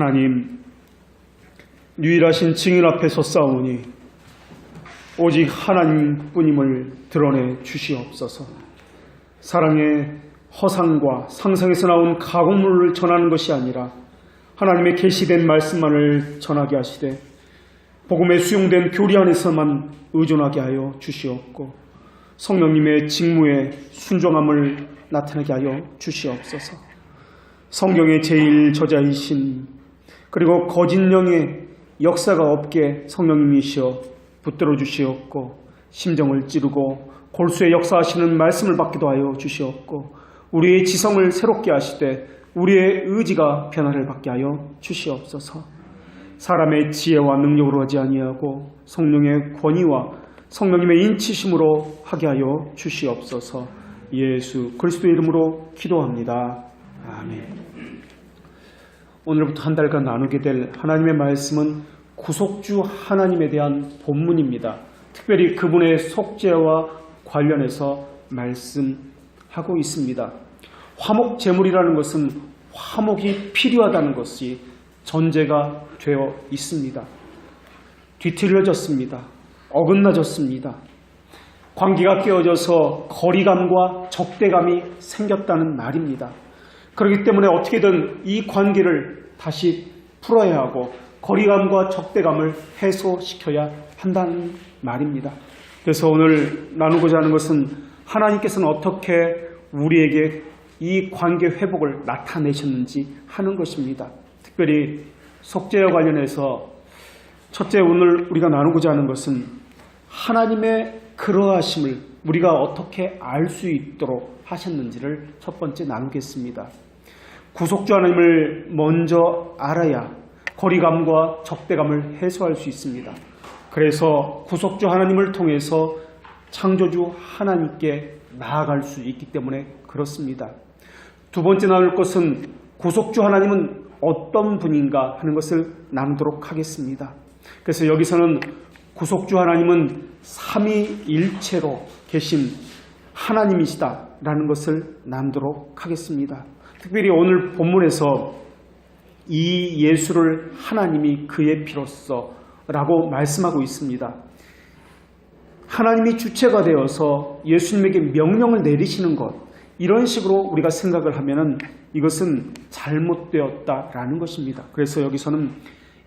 하나님, 유일하신 증인 앞에서 싸우니 오직 하나님뿐임을 드러내 주시옵소서. 사랑의 허상과 상상에서 나온 가공물을 전하는 것이 아니라 하나님의 계시된 말씀만을 전하게 하시되 복음에 수용된 교리 안에서만 의존하게 하여 주시옵고 성령님의 직무에 순종함을 나타내게 하여 주시옵소서. 성경의 제일 저자이신 그리고 거짓 영의 역사가 없게 성령님이시여 붙들어 주시옵고 심정을 찌르고 골수에 역사하시는 말씀을 받기도 하여 주시옵고 우리의 지성을 새롭게 하시되 우리의 의지가 변화를 받게 하여 주시옵소서. 사람의 지혜와 능력으로 하지 아니하고 성령의 권위와 성령님의 인치심으로 하게 하여 주시옵소서. 예수 그리스도의 이름으로 기도합니다. 아멘. 오늘부터 한 달간 나누게 될 하나님의 말씀은 구속주 하나님에 대한 본문입니다. 특별히 그분의 속죄와 관련해서 말씀하고 있습니다. 화목 제물이라는 것은 화목이 필요하다는 것이 전제가 되어 있습니다. 뒤틀려졌습니다. 어긋나졌습니다. 관계가 깨어져서 거리감과 적대감이 생겼다는 말입니다. 그렇기 때문에 어떻게든 이 관계를 다시 풀어야 하고 거리감과 적대감을 해소시켜야 한다는 말입니다. 그래서 오늘 나누고자 하는 것은 하나님께서는 어떻게 우리에게 이 관계 회복을 나타내셨는지 하는 것입니다. 특별히 속죄와 관련해서 첫째 오늘 우리가 나누고자 하는 것은 하나님의 그러하심을 우리가 어떻게 알 수 있도록 하셨는지를 첫 번째 나누겠습니다. 구속주 하나님을 먼저 알아야 거리감과 적대감을 해소할 수 있습니다. 그래서 구속주 하나님을 통해서 창조주 하나님께 나아갈 수 있기 때문에 그렇습니다. 두 번째 나눌 것은 구속주 하나님은 어떤 분인가 하는 것을 나누도록 하겠습니다. 그래서 여기서는 구속주 하나님은 삼위일체로 계신 하나님이시다라는 것을 나누도록 하겠습니다. 특별히 오늘 본문에서 이 예수를 하나님이 그의 피로써 라고 말씀하고 있습니다. 하나님이 주체가 되어서 예수님에게 명령을 내리시는 것, 이런 식으로 우리가 생각을 하면은 이것은 잘못되었다라는 것입니다. 그래서 여기서는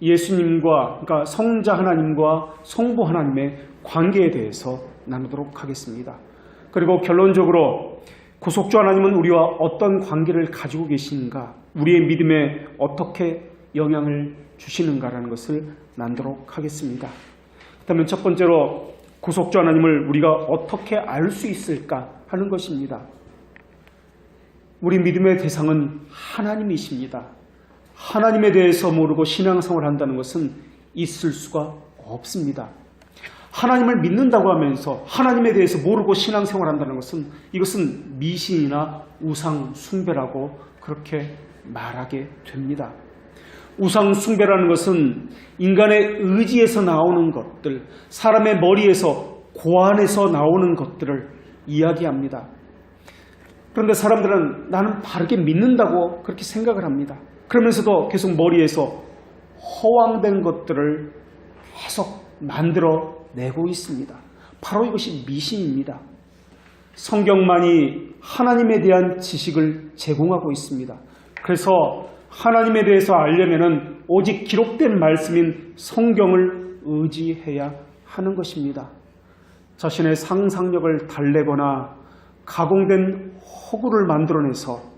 예수님과, 그러니까 성자 하나님과 성부 하나님의 관계에 대해서 나누도록 하겠습니다. 그리고 결론적으로 구속주 하나님은 우리와 어떤 관계를 가지고 계신가, 우리의 믿음에 어떻게 영향을 주시는가라는 것을 나누도록 하겠습니다. 그렇다면 첫 번째로 구속주 하나님을 우리가 어떻게 알 수 있을까 하는 것입니다. 우리 믿음의 대상은 하나님이십니다. 하나님에 대해서 모르고 신앙생활을 한다는 것은 있을 수가 없습니다. 하나님을 믿는다고 하면서 하나님에 대해서 모르고 신앙생활을 한다는 것은 이것은 미신이나 우상 숭배라고 그렇게 말하게 됩니다. 우상 숭배라는 것은 인간의 의지에서 나오는 것들, 사람의 머리에서 고안에서 나오는 것들을 이야기합니다. 그런데 사람들은 나는 바르게 믿는다고 그렇게 생각을 합니다. 그러면서도 계속 머리에서 허황된 것들을 계속 만들어내고 있습니다. 바로 이것이 미신입니다. 성경만이 하나님에 대한 지식을 제공하고 있습니다. 그래서 하나님에 대해서 알려면은 오직 기록된 말씀인 성경을 의지해야 하는 것입니다. 자신의 상상력을 달래거나 가공된 허구를 만들어내서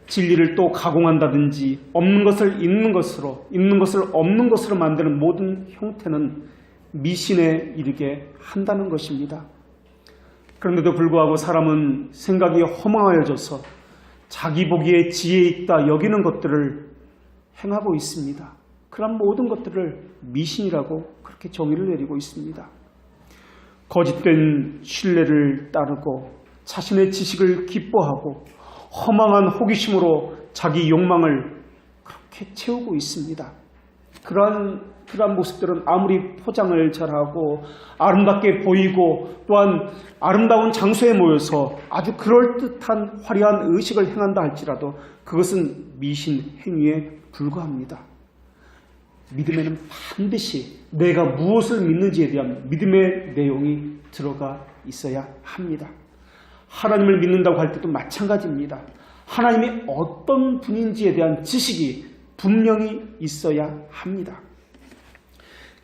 진리를 또 가공한다든지 없는 것을 있는 것으로, 있는 것을 없는 것으로 만드는 모든 형태는 미신에 이르게 한다는 것입니다. 그런데도 불구하고 사람은 생각이 허망하여져서 자기 보기에 지혜 있다 여기는 것들을 행하고 있습니다. 그런 모든 것들을 미신이라고 그렇게 정의를 내리고 있습니다. 거짓된 신뢰를 따르고 자신의 지식을 기뻐하고 허망한 호기심으로 자기 욕망을 그렇게 채우고 있습니다. 그러한 모습들은 아무리 포장을 잘하고 아름답게 보이고 또한 아름다운 장소에 모여서 아주 그럴듯한 화려한 의식을 행한다 할지라도 그것은 미신 행위에 불과합니다. 믿음에는 반드시 내가 무엇을 믿는지에 대한 믿음의 내용이 들어가 있어야 합니다. 하나님을 믿는다고 할 때도 마찬가지입니다. 하나님이 어떤 분인지에 대한 지식이 분명히 있어야 합니다.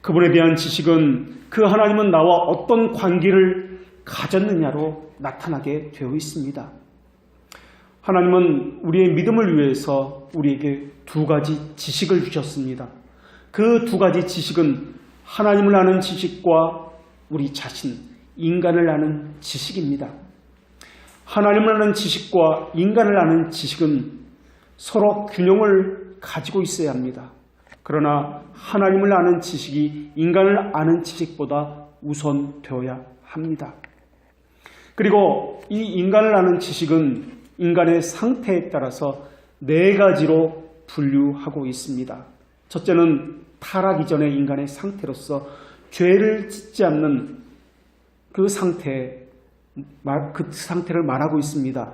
그분에 대한 지식은 그 하나님은 나와 어떤 관계를 가졌느냐로 나타나게 되어 있습니다. 하나님은 우리의 믿음을 위해서 우리에게 두 가지 지식을 주셨습니다. 그 두 가지 지식은 하나님을 아는 지식과 우리 자신, 인간을 아는 지식입니다. 하나님을 아는 지식과 인간을 아는 지식은 서로 균형을 가지고 있어야 합니다. 그러나 하나님을 아는 지식이 인간을 아는 지식보다 우선되어야 합니다. 그리고 이 인간을 아는 지식은 인간의 상태에 따라서 네 가지로 분류하고 있습니다. 첫째는 타락 이전의 인간의 상태로서 죄를 짓지 않는 그 상태를 말하고 있습니다.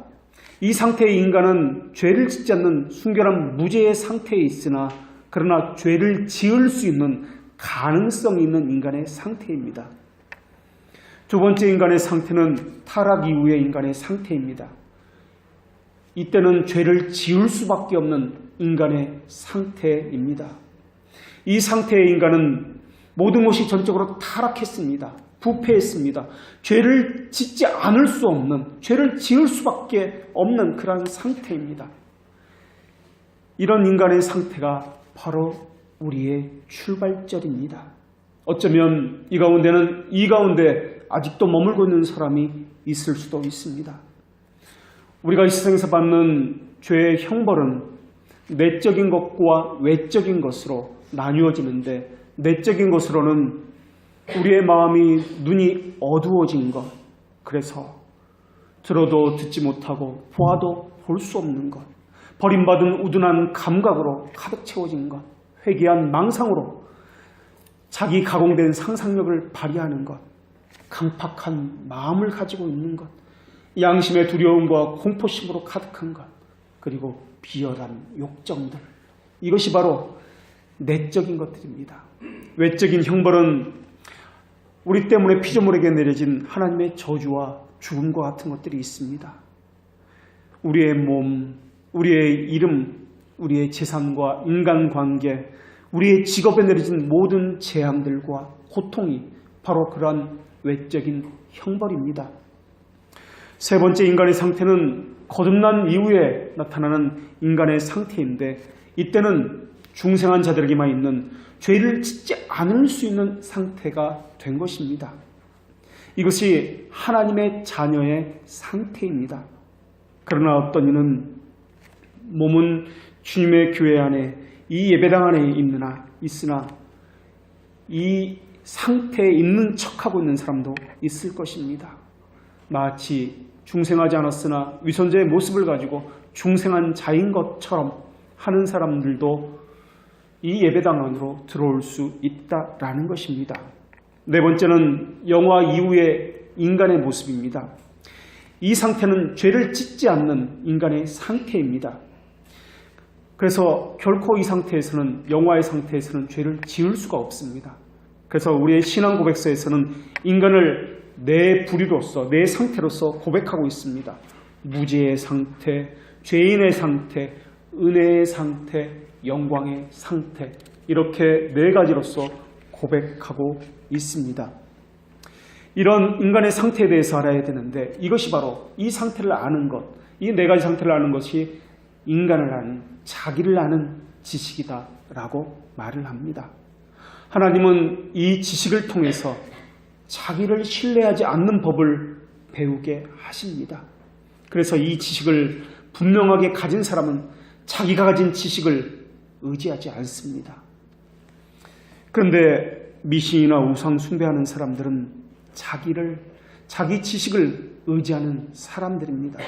이 상태의 인간은 죄를 짓지 않는 순결한 무죄의 상태에 있으나 그러나 죄를 지을 수 있는 가능성이 있는 인간의 상태입니다. 두 번째 인간의 상태는 타락 이후의 인간의 상태입니다. 이때는 죄를 지을 수밖에 없는 인간의 상태입니다. 이 상태의 인간은 모든 것이 전적으로 타락했습니다. 부패했습니다. 죄를 짓지 않을 수 없는, 죄를 지을 수밖에 없는 그런 상태입니다. 이런 인간의 상태가 바로 우리의 출발점입니다. 어쩌면 이 가운데 아직도 머물고 있는 사람이 있을 수도 있습니다. 우리가 이 세상에서 받는 죄의 형벌은 내적인 것과 외적인 것으로 나뉘어지는데, 내적인 것으로는 우리의 마음이 눈이 어두워진 것, 그래서 들어도 듣지 못하고 보아도 볼 수 없는 것, 버림받은 우둔한 감각으로 가득 채워진 것, 회개한 망상으로 자기 가공된 상상력을 발휘하는 것, 강팍한 마음을 가지고 있는 것, 양심의 두려움과 공포심으로 가득한 것, 그리고 비열한 욕정들, 이것이 바로 내적인 것들입니다. 외적인 형벌은 우리 때문에 피조물에게 내려진 하나님의 저주와 죽음과 같은 것들이 있습니다. 우리의 몸, 우리의 이름, 우리의 재산과 인간관계, 우리의 직업에 내려진 모든 재앙들과 고통이 바로 그러한 외적인 형벌입니다. 세 번째 인간의 상태는 거듭난 이후에 나타나는 인간의 상태인데, 이때는 중생한 자들에게만 있는 죄를 짓지 않을 수 있는 상태가 된 것입니다. 이것이 하나님의 자녀의 상태입니다. 그러나 어떤 이는 몸은 주님의 교회 안에, 이 예배당 안에 있으나 이 상태에 있는 척하고 있는 사람도 있을 것입니다. 마치 중생하지 않았으나 위선자의 모습을 가지고 중생한 자인 것처럼 하는 사람들도 이 예배당 안으로 들어올 수 있다라는 것입니다. 네 번째는 영화 이후의 인간의 모습입니다. 이 상태는 죄를 짓지 않는 인간의 상태입니다. 그래서 결코 이 상태에서는, 영화의 상태에서는 죄를 지을 수가 없습니다. 그래서 우리의 신앙 고백서에서는 인간을 내 부류로서, 내 상태로서 고백하고 있습니다. 무죄의 상태, 죄인의 상태, 은혜의 상태, 영광의 상태, 이렇게 네 가지로서 고백하고 있습니다. 이런 인간의 상태에 대해서 알아야 되는데, 이것이 바로 이 상태를 아는 것, 이 네 가지 상태를 아는 것이 인간을 아는, 자기를 아는 지식이다라고 말을 합니다. 하나님은 이 지식을 통해서 자기를 신뢰하지 않는 법을 배우게 하십니다. 그래서 이 지식을 분명하게 가진 사람은 자기가 가진 지식을 의지하지 않습니다. 그런데 미신이나 우상 숭배하는 사람들은 자기 지식을 의지하는 사람들입니다.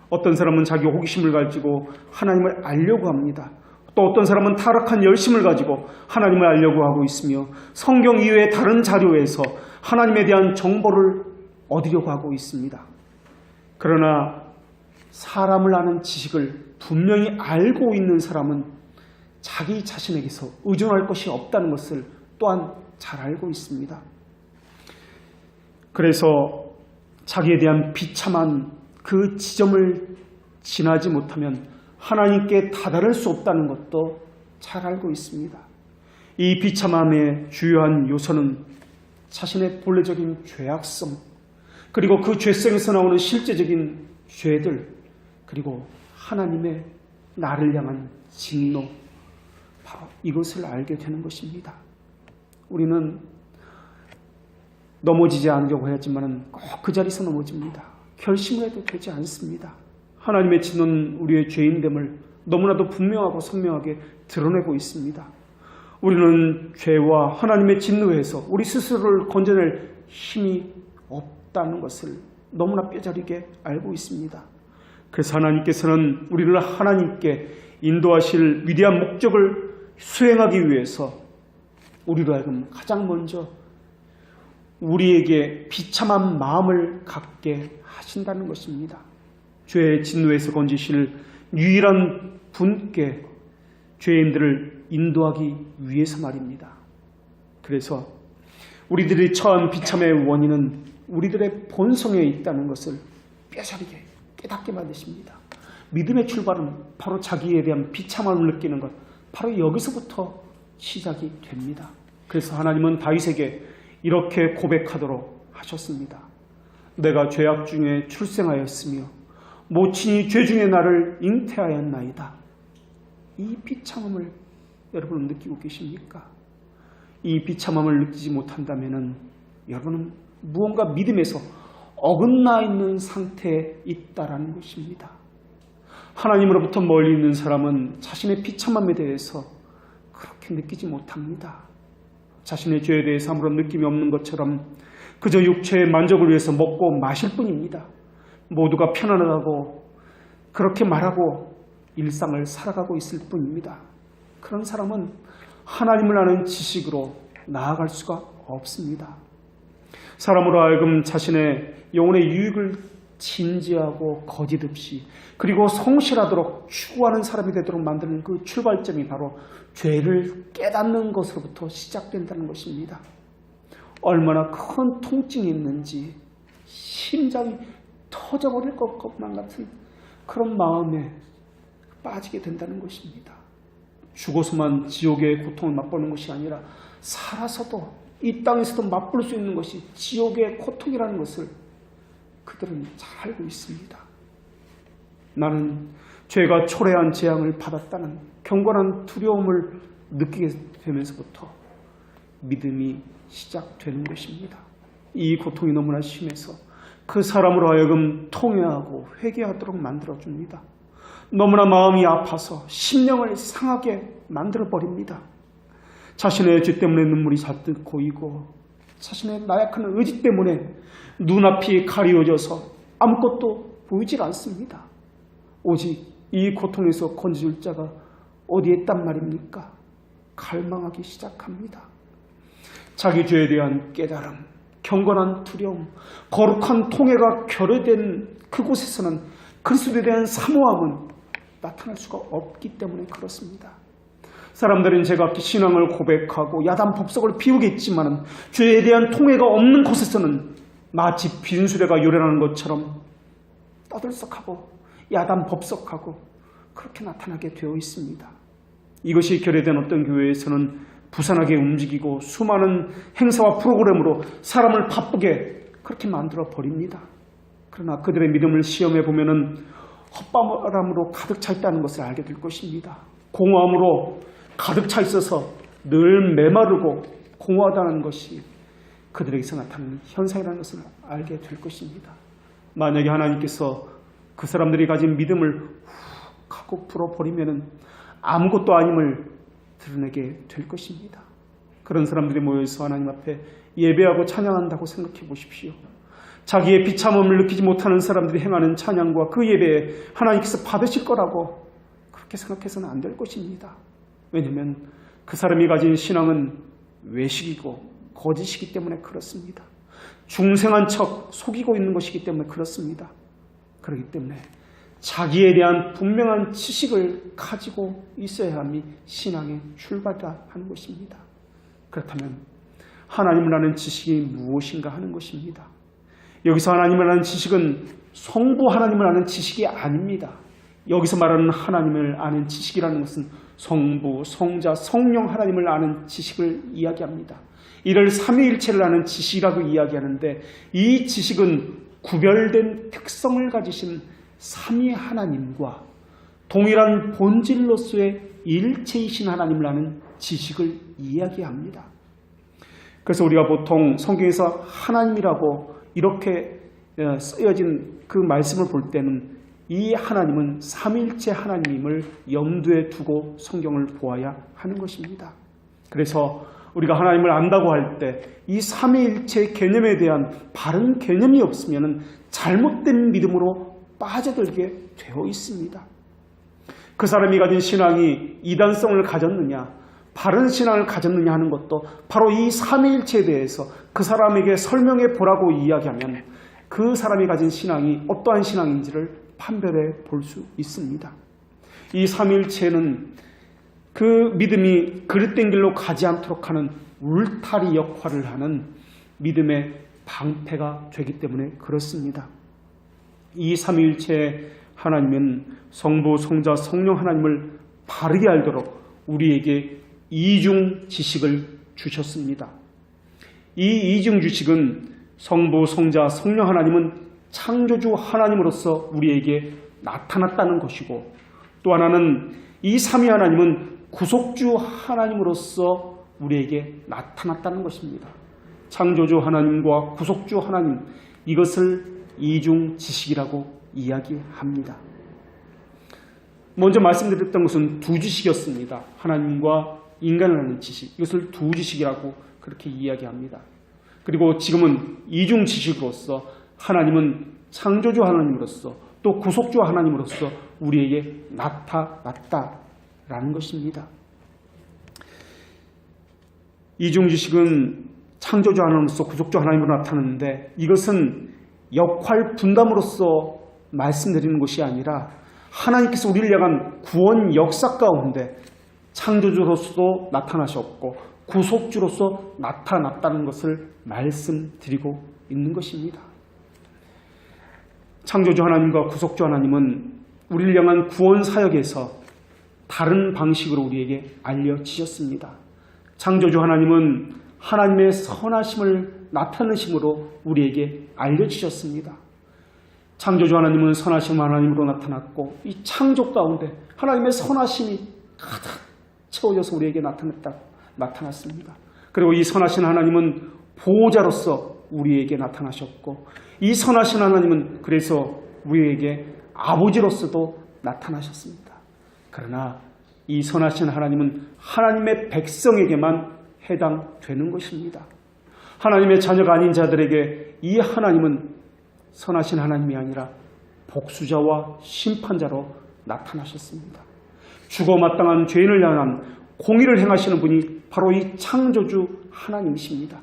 어떤 사람은 자기 호기심을 가지고 하나님을 알려고 합니다. 또 어떤 사람은 타락한 열심을 가지고 하나님을 알려고 하고 있으며, 성경 이외의 다른 자료에서 하나님에 대한 정보를 얻으려고 하고 있습니다. 그러나 사람을 아는 지식을 분명히 알고 있는 사람은 자기 자신에게서 의존할 것이 없다는 것을 또한 잘 알고 있습니다. 그래서 자기에 대한 비참한 그 지점을 지나지 못하면 하나님께 다다를 수 없다는 것도 잘 알고 있습니다. 이 비참함의 주요한 요소는 자신의 본래적인 죄악성, 그리고 그 죄성에서 나오는 실제적인 죄들, 그리고 하나님의 나를 향한 진노, 바로 이것을 알게 되는 것입니다. 우리는 넘어지지 않으려고 하지만 꼭 그 자리에서 넘어집니다. 결심을 해도 되지 않습니다. 하나님의 진노는 우리의 죄인됨을 너무나도 분명하고 선명하게 드러내고 있습니다. 우리는 죄와 하나님의 진노에서 우리 스스로를 건져낼 힘이 없다는 것을 너무나 뼈저리게 알고 있습니다. 그래서 하나님께서는 우리를 하나님께 인도하실 위대한 목적을 수행하기 위해서 우리로 하여금 가장 먼저 우리에게 비참한 마음을 갖게 하신다는 것입니다. 죄의 진노에서 건지실 유일한 분께 죄인들을 인도하기 위해서 말입니다. 그래서 우리들이 처한 비참의 원인은 우리들의 본성에 있다는 것을 뼈저리게 깨닫게 만드십니다. 믿음의 출발은 바로 자기에 대한 비참함을 느끼는 것, 바로 여기서부터 시작이 됩니다. 그래서 하나님은 다윗에게 이렇게 고백하도록 하셨습니다. 내가 죄악 중에 출생하였으며 모친이 죄 중에 나를 잉태하였나이다. 이 비참함을 여러분은 느끼고 계십니까? 이 비참함을 느끼지 못한다면 여러분은 무언가 믿음에서 어긋나 있는 상태에 있다라는 것입니다. 하나님으로부터 멀리 있는 사람은 자신의 비참함에 대해서 그렇게 느끼지 못합니다. 자신의 죄에 대해서 아무런 느낌이 없는 것처럼 그저 육체의 만족을 위해서 먹고 마실 뿐입니다. 모두가 편안하다고 그렇게 말하고 일상을 살아가고 있을 뿐입니다. 그런 사람은 하나님을 아는 지식으로 나아갈 수가 없습니다. 사람으로 하여금 자신의 영혼의 유익을 진지하고 거짓 없이 그리고 성실하도록 추구하는 사람이 되도록 만드는 그 출발점이 바로 죄를 깨닫는 것으로부터 시작된다는 것입니다. 얼마나 큰 통증이 있는지 심장이 터져버릴 것만 같은 그런 마음에 빠지게 된다는 것입니다. 죽어서만 지옥의 고통을 맛보는 것이 아니라 살아서도 이 땅에서도 맛볼 수 있는 것이 지옥의 고통이라는 것을 그들은 잘 알고 있습니다. 나는 죄가 초래한 재앙을 받았다는 경건한 두려움을 느끼게 되면서부터 믿음이 시작되는 것입니다. 이 고통이 너무나 심해서 그 사람으로 하여금 통회하고 회개하도록 만들어줍니다. 너무나 마음이 아파서 심령을 상하게 만들어버립니다. 자신의 죄 때문에 눈물이 잔뜩 고이고 자신의 나약한 의지 때문에 눈앞이 가리워져서 아무것도 보이질 않습니다. 오직 이 고통에서 건져줄 자가 어디에 있단 말입니까? 갈망하기 시작합니다. 자기 죄에 대한 깨달음, 경건한 두려움, 거룩한 통회가 결여된 그곳에서는 그리스도에 대한 사모함은 나타날 수가 없기 때문에 그렇습니다. 사람들은 제가 신앙을 고백하고 야단 법석을 피우겠지만 죄에 대한 통회가 없는 곳에서는 마치 빈수레가 요란하는 것처럼 떠들썩하고 야단 법석하고 그렇게 나타나게 되어 있습니다. 이것이 결여된 어떤 교회에서는 부산하게 움직이고 수많은 행사와 프로그램으로 사람을 바쁘게 그렇게 만들어 버립니다. 그러나 그들의 믿음을 시험해 보면은 헛바람으로 가득 차 있다는 것을 알게 될 것입니다. 공허함으로 가득 차 있어서 늘 메마르고 공허하다는 것이 그들에게서 나타나는 현상이라는 것을 알게 될 것입니다. 만약에 하나님께서 그 사람들이 가진 믿음을 훅 하고 불어버리면 아무것도 아님을 드러내게 될 것입니다. 그런 사람들이 모여서 하나님 앞에 예배하고 찬양한다고 생각해 보십시오. 자기의 비참함을 느끼지 못하는 사람들이 행하는 찬양과 그 예배에 하나님께서 받으실 거라고 그렇게 생각해서는 안 될 것입니다. 왜냐하면 그 사람이 가진 신앙은 외식이고 거짓이기 때문에 그렇습니다. 중생한 척 속이고 있는 것이기 때문에 그렇습니다. 그렇기 때문에 자기에 대한 분명한 지식을 가지고 있어야 함이 신앙의 출발이라 하는 것입니다. 그렇다면 하나님을 아는 지식이 무엇인가 하는 것입니다. 여기서 하나님을 아는 지식은 성부 하나님을 아는 지식이 아닙니다. 여기서 말하는 하나님을 아는 지식이라는 것은 성부, 성자, 성령 하나님을 아는 지식을 이야기합니다. 이를 삼위일체를 아는 지식이라고 이야기하는데 이 지식은 구별된 특성을 가지신 삼위 하나님과 동일한 본질로서의 일체이신 하나님을 아는 지식을 이야기합니다. 그래서 우리가 보통 성경에서 하나님이라고 이렇게 쓰여진 그 말씀을 볼 때는 이 하나님은 삼일체 하나님임을 염두에 두고 성경을 보아야 하는 것입니다. 그래서 우리가 하나님을 안다고 할 때 이 삼위일체 개념에 대한 바른 개념이 없으면 잘못된 믿음으로 빠져들게 되어 있습니다. 그 사람이 가진 신앙이 이단성을 가졌느냐, 바른 신앙을 가졌느냐 하는 것도 바로 이 삼위일체에 대해서 그 사람에게 설명해 보라고 이야기하면 그 사람이 가진 신앙이 어떠한 신앙인지를 판별해 볼 수 있습니다. 이 삼위일체는 그 믿음이 그릇된 길로 가지 않도록 하는 울타리 역할을 하는 믿음의 방패가 되기 때문에 그렇습니다. 이 삼위일체 하나님은 성부, 성자, 성령 하나님을 바르게 알도록 우리에게 이중 지식을 주셨습니다. 이 이중 지식은 성부, 성자, 성령 하나님은 창조주 하나님으로서 우리에게 나타났다는 것이고, 또 하나는 이 삼위 하나님은 구속주 하나님으로서 우리에게 나타났다는 것입니다. 창조주 하나님과 구속주 하나님, 이것을 이중 지식이라고 이야기합니다. 먼저 말씀드렸던 것은 두 지식이었습니다. 하나님과 인간을 아는 지식, 이것을 두 지식이라고 그렇게 이야기합니다. 그리고 지금은 이중 지식으로서 하나님은 창조주 하나님으로서 또 구속주 하나님으로서 우리에게 나타났다라는 것입니다. 이중 지식은 창조주 하나님으로서 구속주 하나님으로 나타나는데 이것은 역할 분담으로서 말씀드리는 것이 아니라 하나님께서 우리를 향한 구원 역사 가운데 창조주로서도 나타나셨고 구속주로서 나타났다는 것을 말씀드리고 있는 것입니다. 창조주 하나님과 구속주 하나님은 우리를 향한 구원 사역에서 다른 방식으로 우리에게 알려지셨습니다. 창조주 하나님은 하나님의 선하심을 나타내심으로 우리에게 알려주셨습니다. 창조주 하나님은 선하심 하나님으로 나타났고 이 창조 가운데 하나님의 선하심이 가득 채워져서 우리에게 나타났습니다. 그리고 이 선하신 하나님은 보호자로서 우리에게 나타나셨고 이 선하신 하나님은 그래서 우리에게 아버지로서도 나타나셨습니다. 그러나 이 선하신 하나님은 하나님의 백성에게만 해당되는 것입니다. 하나님의 자녀가 아닌 자들에게 이 하나님은 선하신 하나님이 아니라 복수자와 심판자로 나타나셨습니다. 죽어 마땅한 죄인을 향한 공의를 행하시는 분이 바로 이 창조주 하나님이십니다.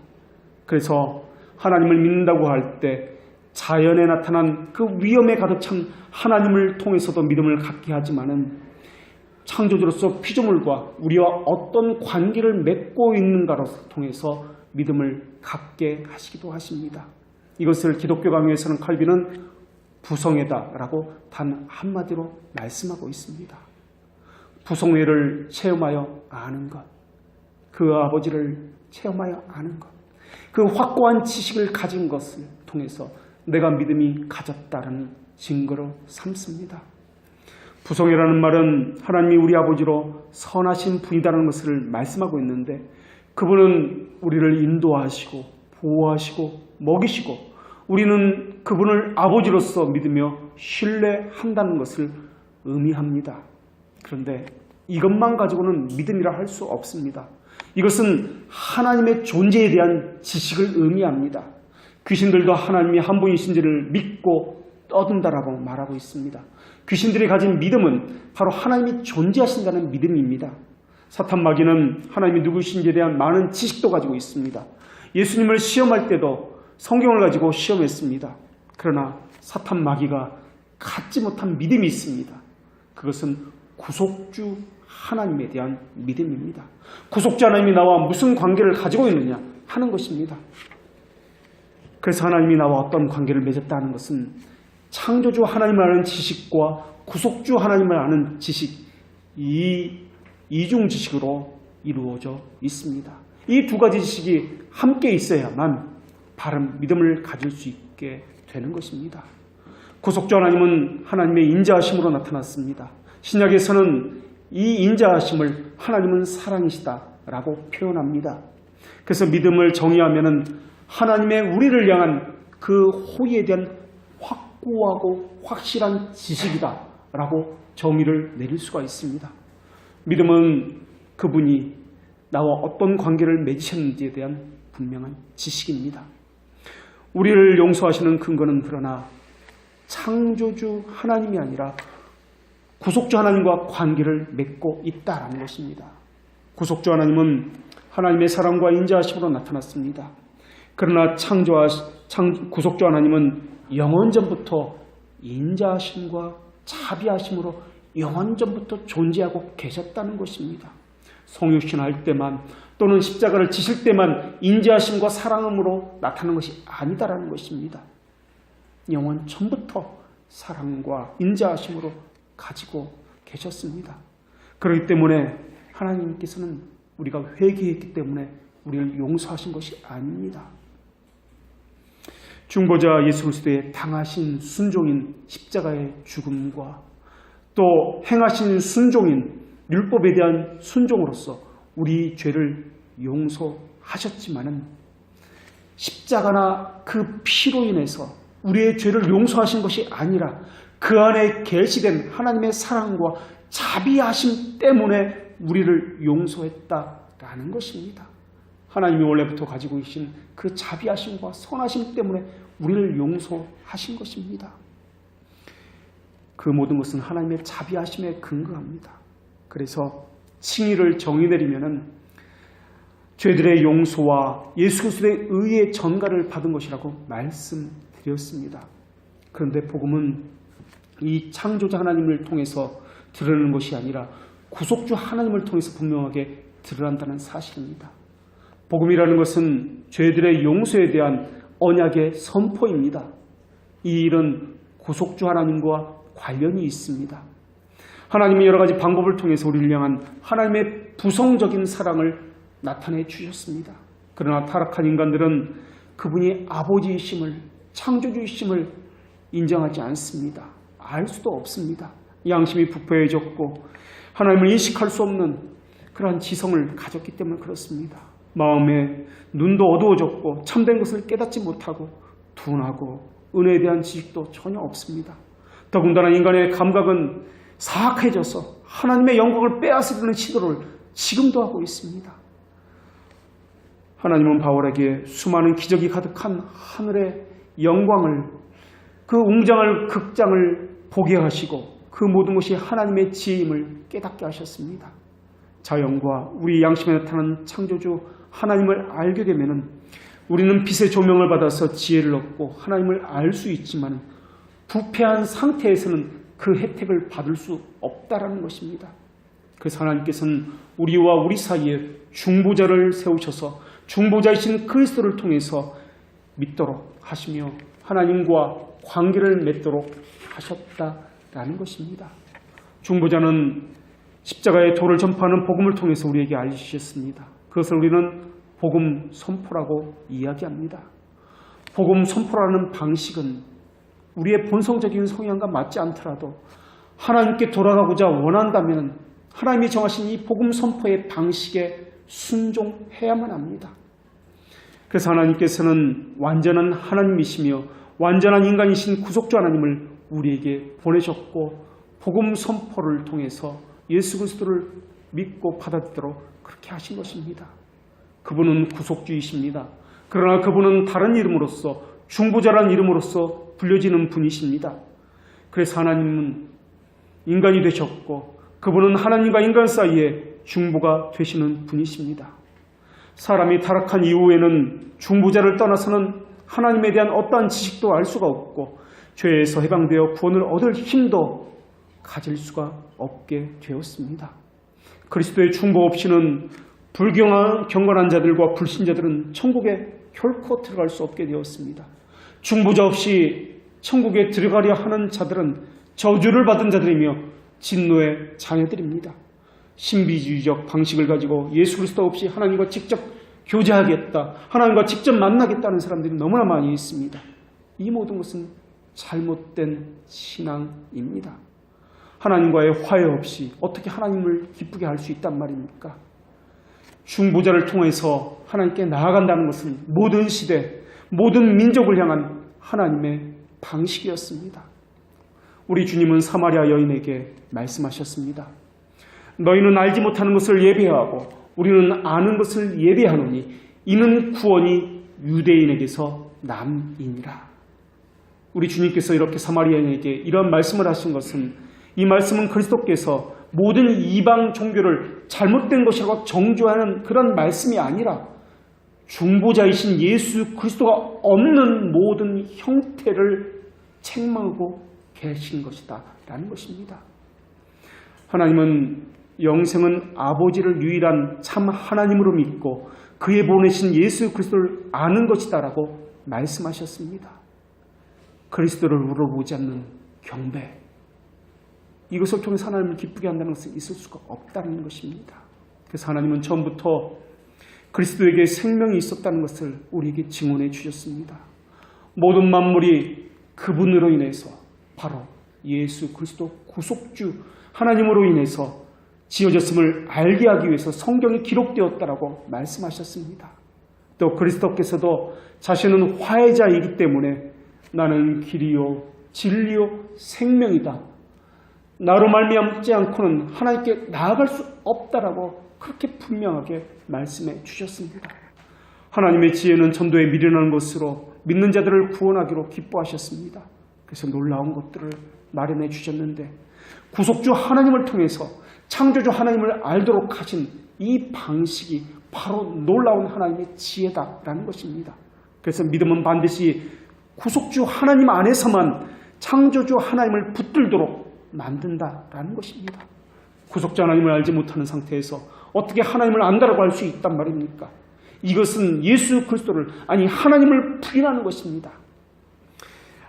그래서 하나님을 믿는다고 할 때 자연에 나타난 그 위험에 가득 찬 하나님을 통해서도 믿음을 갖게 하지만은 창조주로서 피조물과 우리와 어떤 관계를 맺고 있는가로 통해서 믿음을 갖게 하시기도 하십니다. 이것을 기독교 강요에서는 칼빈은 부성애다라고 단 한마디로 말씀하고 있습니다. 부성애를 체험하여 아는 것, 그 아버지를 체험하여 아는 것, 그 확고한 지식을 가진 것을 통해서 내가 믿음이 가졌다는 증거로 삼습니다. 부성애라는 말은 하나님이 우리 아버지로 선하신 분이라는 것을 말씀하고 있는데 그분은 우리를 인도하시고 보호하시고 먹이시고 우리는 그분을 아버지로서 믿으며 신뢰한다는 것을 의미합니다. 그런데 이것만 가지고는 믿음이라 할 수 없습니다. 이것은 하나님의 존재에 대한 지식을 의미합니다. 귀신들도 하나님이 한 분이신지를 믿고 떠든다라고 말하고 있습니다. 귀신들이 가진 믿음은 바로 하나님이 존재하신다는 믿음입니다. 사탄 마귀는 하나님이 누구신지에 대한 많은 지식도 가지고 있습니다. 예수님을 시험할 때도 성경을 가지고 시험했습니다. 그러나 사탄 마귀가 갖지 못한 믿음이 있습니다. 그것은 구속주 하나님에 대한 믿음입니다. 구속주 하나님이 나와 무슨 관계를 가지고 있느냐 하는 것입니다. 그래서 하나님이 나와 어떤 관계를 맺었다는 것은 창조주 하나님을 아는 지식과 구속주 하나님을 아는 지식, 이 이중 지식으로 이루어져 있습니다. 이 두 가지 지식이 함께 있어야만 바른 믿음을 가질 수 있게 되는 것입니다. 구속주 하나님은 하나님의 인자하심으로 나타났습니다. 신약에서는 이 인자하심을 하나님은 사랑이시다라고 표현합니다. 그래서 믿음을 정의하면은 하나님의 우리를 향한 그 호의에 대한 확고하고 확실한 지식이다라고 정의를 내릴 수가 있습니다. 믿음은 그분이 나와 어떤 관계를 맺으셨는지에 대한 분명한 지식입니다. 우리를 용서하시는 근거는 그러나 창조주 하나님이 아니라 구속주 하나님과 관계를 맺고 있다라는 것입니다. 구속주 하나님은 하나님의 사랑과 인자하심으로 나타났습니다. 그러나 구속주 하나님은 영원전부터 인자하심과 자비하심으로 영원전부터 존재하고 계셨다는 것입니다. 성육신할 때만 또는 십자가를 지실 때만 인자하심과 사랑으로 나타나는 것이 아니다라는 것입니다. 영원전부터 사랑과 인자하심으로 가지고 계셨습니다. 그렇기 때문에 하나님께서는 우리가 회개했기 때문에 우리를 용서하신 것이 아닙니다. 중보자 예수 그리스도의 당하신 순종인 십자가의 죽음과 또 행하신 순종인 율법에 대한 순종으로서 우리 죄를 용서하셨지만은 십자가나 그 피로 인해서 우리의 죄를 용서하신 것이 아니라 그 안에 계시된 하나님의 사랑과 자비하심 때문에 우리를 용서했다라는 것입니다. 하나님이 원래부터 가지고 계신 그 자비하심과 선하심 때문에 우리를 용서하신 것입니다. 그 모든 것은 하나님의 자비하심에 근거합니다. 그래서 칭의를 정의 내리면은 죄들의 용서와 예수 그리스도의 의의 전가를 받은 것이라고 말씀드렸습니다. 그런데 복음은 이 창조자 하나님을 통해서 드러내는 것이 아니라 구속주 하나님을 통해서 분명하게 드러난다는 사실입니다. 복음이라는 것은 죄들의 용서에 대한 언약의 선포입니다. 이 일은 구속주 하나님과 관련이 있습니다. 하나님이 여러 가지 방법을 통해서 우리를 향한 하나님의 부성적인 사랑을 나타내 주셨습니다. 그러나 타락한 인간들은 그분이 아버지이심을, 창조주이심을 인정하지 않습니다. 알 수도 없습니다. 양심이 부패해졌고 하나님을 인식할 수 없는 그러한 지성을 가졌기 때문에 그렇습니다. 마음에 눈도 어두워졌고 참된 것을 깨닫지 못하고 둔하고 은혜에 대한 지식도 전혀 없습니다. 더군다나 인간의 감각은 사악해져서 하나님의 영광을 빼앗으려는 시도를 지금도 하고 있습니다. 하나님은 바울에게 수많은 기적이 가득한 하늘의 영광을, 그 웅장한 극장을 보게 하시고 그 모든 것이 하나님의 지혜임을 깨닫게 하셨습니다. 자연과 우리 양심에 나타나는 창조주 하나님을 알게 되면 우리는 빛의 조명을 받아서 지혜를 얻고 하나님을 알 수 있지만 부패한 상태에서는 그 혜택을 받을 수 없다라는 것입니다. 그래서 하나님께서는 우리와 우리 사이에 중보자를 세우셔서 중보자이신 그리스도를 통해서 믿도록 하시며 하나님과 관계를 맺도록 하셨다라는 것입니다. 중보자는 십자가의 도를 전파하는 복음을 통해서 우리에게 알려주셨습니다. 그것을 우리는 복음 선포라고 이야기합니다. 복음 선포라는 방식은 우리의 본성적인 성향과 맞지 않더라도 하나님께 돌아가고자 원한다면 하나님이 정하신 이 복음 선포의 방식에 순종해야만 합니다. 그래서 하나님께서는 완전한 하나님이시며 완전한 인간이신 구속주 하나님을 우리에게 보내셨고 복음 선포를 통해서 예수 그리스도를 믿고 받아들이도록 그렇게 하신 것입니다. 그분은 구속주이십니다. 그러나 그분은 다른 이름으로서 중보자라는 이름으로서 불려지는 분이십니다. 그래서 하나님은 인간이 되셨고 그분은 하나님과 인간 사이에 중보가 되시는 분이십니다. 사람이 타락한 이후에는 중보자를 떠나서는 하나님에 대한 어떠한 지식도 알 수가 없고 죄에서 해방되어 구원을 얻을 힘도 가질 수가 없게 되었습니다. 그리스도의 중보 없이는 불경건한 자들과 불신자들은 천국에 결코 들어갈 수 없게 되었습니다. 중보자 없이 천국에 들어가려 하는 자들은 저주를 받은 자들이며 진노의 자녀들입니다. 신비주의적 방식을 가지고 예수 그리스도 없이 하나님과 직접 교제하겠다, 하나님과 직접 만나겠다는 사람들이 너무나 많이 있습니다. 이 모든 것은 잘못된 신앙입니다. 하나님과의 화해 없이 어떻게 하나님을 기쁘게 할 수 있단 말입니까? 중보자를 통해서 하나님께 나아간다는 것은 모든 시대, 모든 민족을 향한 하나님의 방식이었습니다. 우리 주님은 사마리아 여인에게 말씀하셨습니다. 너희는 알지 못하는 것을 예배하고 우리는 아는 것을 예배하노니 이는 구원이 유대인에게서 남이니라. 우리 주님께서 이렇게 사마리아인에게 이런 말씀을 하신 것은, 이 말씀은 그리스도께서 모든 이방 종교를 잘못된 것이라고 정죄하는 그런 말씀이 아니라 중보자이신 예수 그리스도가 없는 모든 형태를 책망하고 계신 것이다 라는 것입니다. 하나님은 영생은 아버지를 유일한 참 하나님으로 믿고 그의 보내신 예수 그리스도를 아는 것이다 라고 말씀하셨습니다. 그리스도를 물어보지 않는 경배, 이것을 통해서 하나님을 기쁘게 한다는 것은 있을 수가 없다는 것입니다. 그래서 하나님은 처음부터 그리스도에게 생명이 있었다는 것을 우리에게 증언해 주셨습니다. 모든 만물이 그분으로 인해서, 바로 예수 그리스도 구속주 하나님으로 인해서 지어졌음을 알게 하기 위해서 성경이 기록되었다라고 말씀하셨습니다. 또 그리스도께서도 자신은 화해자이기 때문에 나는 길이요 진리요 생명이다, 나로 말미암지 않고는 하나님께 나아갈 수 없다라고 그렇게 분명하게 말씀해 주셨습니다. 하나님의 지혜는 전도에 미련한 것으로 믿는 자들을 구원하기로 기뻐하셨습니다. 그래서 놀라운 것들을 마련해 주셨는데, 구속주 하나님을 통해서 창조주 하나님을 알도록 하신 이 방식이 바로 놀라운 하나님의 지혜다라는 것입니다. 그래서 믿음은 반드시 구속주 하나님 안에서만 창조주 하나님을 붙들도록 만든다라는 것입니다. 구속자 하나님을 알지 못하는 상태에서 어떻게 하나님을 안다라고 할 수 있단 말입니까? 이것은 예수 그리스도를, 아니 하나님을 부인하는 것입니다.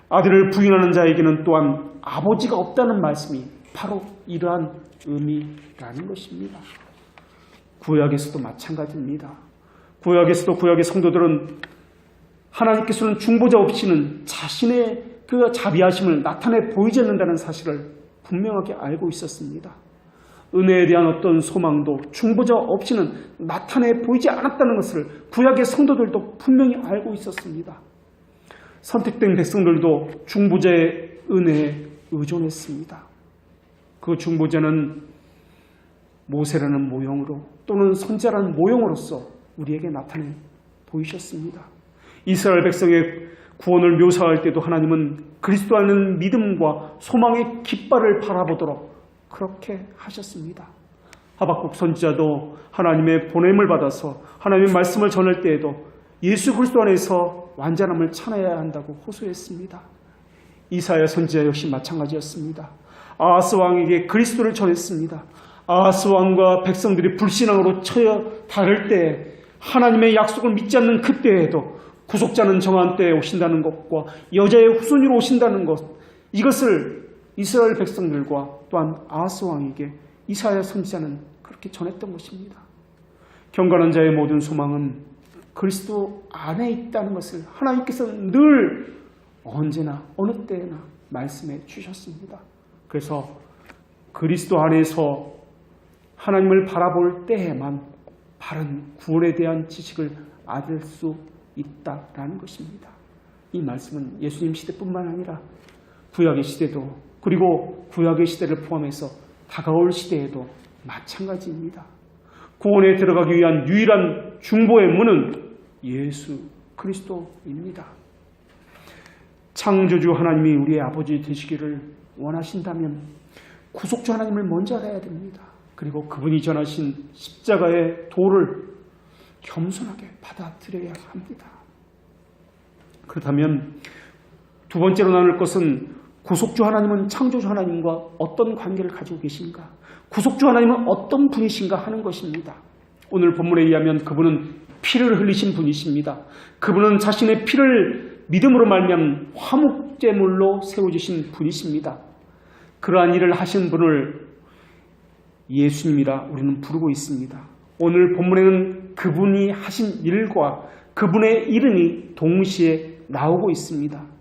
아들을 부인하는 자에게는 또한 아버지가 없다는 말씀이 바로 이러한 의미라는 것입니다. 구약에서도 마찬가지입니다. 구약에서도 구약의 성도들은 하나님께서는 중보자 없이는 자신의 그 자비하심을 나타내 보이지 않는다는 사실을 분명하게 알고 있었습니다. 은혜에 대한 어떤 소망도 중보자 없이는 나타내 보이지 않았다는 것을 구약의 성도들도 분명히 알고 있었습니다. 선택된 백성들도 중보자의 은혜에 의존했습니다. 그 중보자는 모세라는 모형으로 또는 선지자라는 모형으로서 우리에게 나타내 보이셨습니다. 이스라엘 백성의 구원을 묘사할 때도 하나님은 그리스도 안에 믿음과 소망의 깃발을 바라보도록 그렇게 하셨습니다. 하박국 선지자도 하나님의 보냄을 받아서 하나님의 말씀을 전할 때에도 예수 그리스도 안에서 완전함을 찾아야 한다고 호소했습니다. 이사야 선지자 역시 마찬가지였습니다. 아하스 왕에게 그리스도를 전했습니다. 아하스 왕과 백성들이 불신앙으로 처해 다를 때 하나님의 약속을 믿지 않는 그때에도 구속자는 정한 때에 오신다는 것과 여자의 후손으로 오신다는 것, 이것을 이스라엘 백성들과 또한 아하스 왕에게 이사야 선지자는 그렇게 전했던 것입니다. 경건한 자의 모든 소망은 그리스도 안에 있다는 것을 하나님께서는 늘 언제나 어느 때나 말씀해 주셨습니다. 그래서 그리스도 안에서 하나님을 바라볼 때에만 바른 구원에 대한 지식을 얻을 수 있다라는 것입니다. 이 말씀은 예수님 시대뿐만 아니라 구약의 시대도, 그리고 구약의 시대를 포함해서 다가올 시대에도 마찬가지입니다. 구원에 들어가기 위한 유일한 중보의 문은 예수 그리스도입니다. 창조주 하나님이 우리의 아버지 되시기를 원하신다면 구속주 하나님을 먼저 알아야 됩니다. 그리고 그분이 전하신 십자가의 도를 겸손하게 받아들여야 합니다. 그렇다면 두 번째로 나눌 것은 구속주 하나님은 창조주 하나님과 어떤 관계를 가지고 계신가? 구속주 하나님은 어떤 분이신가 하는 것입니다. 오늘 본문에 의하면 그분은 피를 흘리신 분이십니다. 그분은 자신의 피를 믿음으로 말미암은 화목제물로 세워주신 분이십니다. 그러한 일을 하신 분을 예수님이라 우리는 부르고 있습니다. 오늘 본문에는 그분이 하신 일과 그분의 이름이 동시에 나오고 있습니다.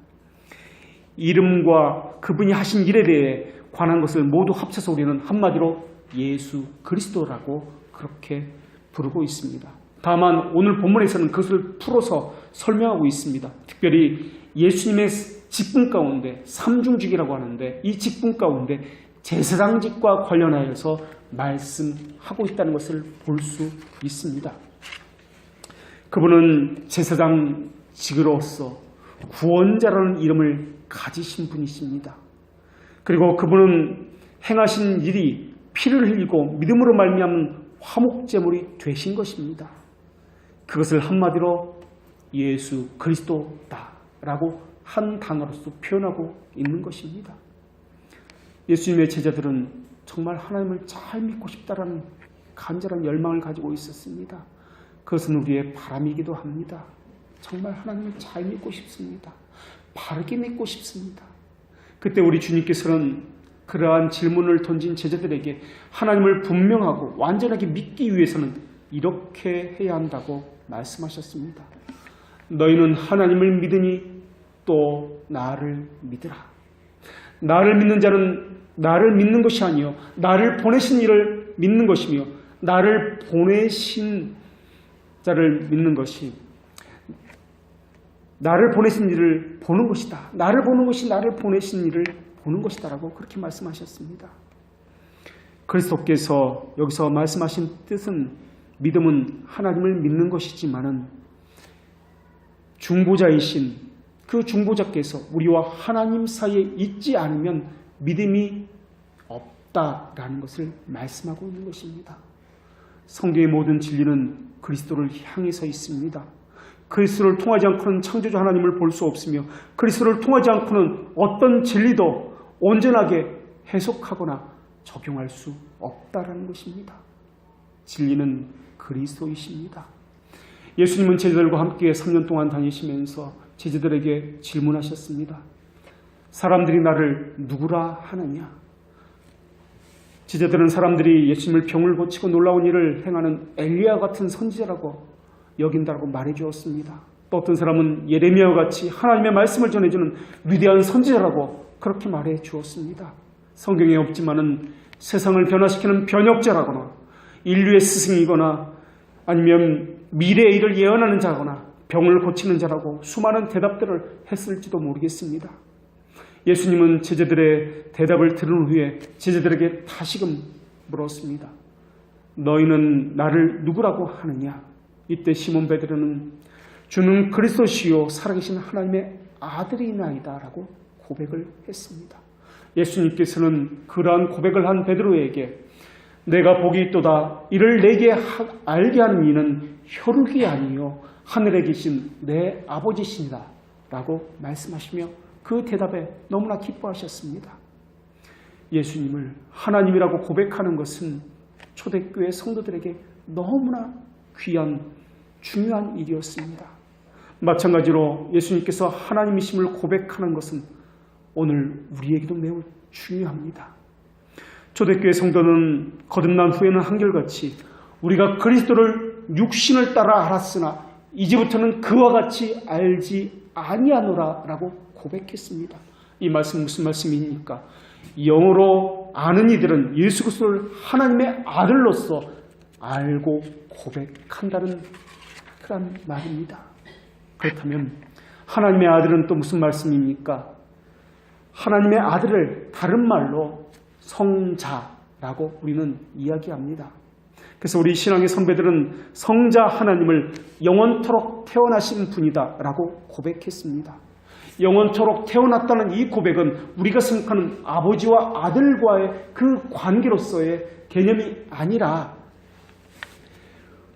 이름과 그분이 하신 일에 대해 관한 것을 모두 합쳐서 우리는 한마디로 예수 그리스도라고 그렇게 부르고 있습니다. 다만 오늘 본문에서는 그것을 풀어서 설명하고 있습니다. 특별히 예수님의 직분 가운데 삼중직이라고 하는데 이 직분 가운데 제사장직과 관련하여서 말씀하고 있다는 것을 볼 수 있습니다. 그분은 제사장직으로서 구원자라는 이름을 가지신 분이십니다. 그리고 그분은 행하신 일이 피를 흘리고 믿음으로 말미암은 화목제물이 되신 것입니다. 그것을 한마디로 예수 그리스도다라고 한 단어로서 표현하고 있는 것입니다. 예수님의 제자들은 정말 하나님을 잘 믿고 싶다라는 간절한 열망을 가지고 있었습니다. 그것은 우리의 바람이기도 합니다. 정말 하나님을 잘 믿고 싶습니다. 바르게 믿고 싶습니다. 그때 우리 주님께서는 그러한 질문을 던진 제자들에게 하나님을 분명하고 완전하게 믿기 위해서는 이렇게 해야 한다고 말씀하셨습니다. 너희는 하나님을 믿으니 또 나를 믿으라. 나를 믿는 자는 나를 믿는 것이 아니요 나를 보내신 이를 믿는 것이며 나를 보내신 자를 믿는 것이 나를 보내신 이를 보는 것이다. 나를 보는 것이 나를 보내신 이를 보는 것이다 라고 그렇게 말씀하셨습니다. 그리스도께서 여기서 말씀하신 뜻은 믿음은 하나님을 믿는 것이지만은 중보자이신 그 중보자께서 우리와 하나님 사이에 있지 않으면 믿음이 없다라는 것을 말씀하고 있는 것입니다. 성경의 모든 진리는 그리스도를 향해서 있습니다. 그리스도를 통하지 않고는 창조주 하나님을 볼 수 없으며 그리스도를 통하지 않고는 어떤 진리도 온전하게 해석하거나 적용할 수 없다라는 것입니다. 진리는 그리스도이십니다. 예수님은 제자들과 함께 3년 동안 다니시면서 제자들에게 질문하셨습니다. 사람들이 나를 누구라 하느냐? 제자들은 사람들이 예수님을 병을 고치고 놀라운 일을 행하는 엘리야 같은 선지자라고 여긴다고 말해 주었습니다. 또 어떤 사람은 예레미야와 같이 하나님의 말씀을 전해주는 위대한 선지자라고 그렇게 말해 주었습니다. 성경에 없지만은 세상을 변화시키는 변혁자라거나 인류의 스승이거나 아니면 미래의 일을 예언하는 자거나 병을 고치는 자라고 수많은 대답들을 했을지도 모르겠습니다. 예수님은 제자들의 대답을 들은 후에 제자들에게 다시금 물었습니다. 너희는 나를 누구라고 하느냐? 이때 시몬 베드로는 주는 그리스도시요 살아계신 하나님의 아들이나이다 라고 고백을 했습니다. 예수님께서는 그러한 고백을 한 베드로에게 내가 복이 있도다 이를 내게 알게 하는 이는 혈육이 아니요 하늘에 계신 내 아버지시니라 라고 말씀하시며 그 대답에 너무나 기뻐하셨습니다. 예수님을 하나님이라고 고백하는 것은 초대교회 성도들에게 너무나 귀한 중요한 일이었습니다. 마찬가지로 예수님께서 하나님이심을 고백하는 것은 오늘 우리에게도 매우 중요합니다. 초대교회 성도는 거듭난 후에는 한결같이 우리가 그리스도를 육신을 따라 알았으나 이제부터는 그와 같이 알지 아니하노라 라고 고백했습니다. 이 말씀은 무슨 말씀입니까? 영어로 아는 이들은 예수 그리스도를 하나님의 아들로서 알고 고백한다는 그런 말입니다. 그렇다면 하나님의 아들은 또 무슨 말씀입니까? 하나님의 아들을 다른 말로 성자라고 우리는 이야기합니다. 그래서 우리 신앙의 선배들은 성자 하나님을 영원토록 태어나신 분이다 라고 고백했습니다. 영원토록 태어났다는 이 고백은 우리가 생각하는 아버지와 아들과의 그 관계로서의 개념이 아니라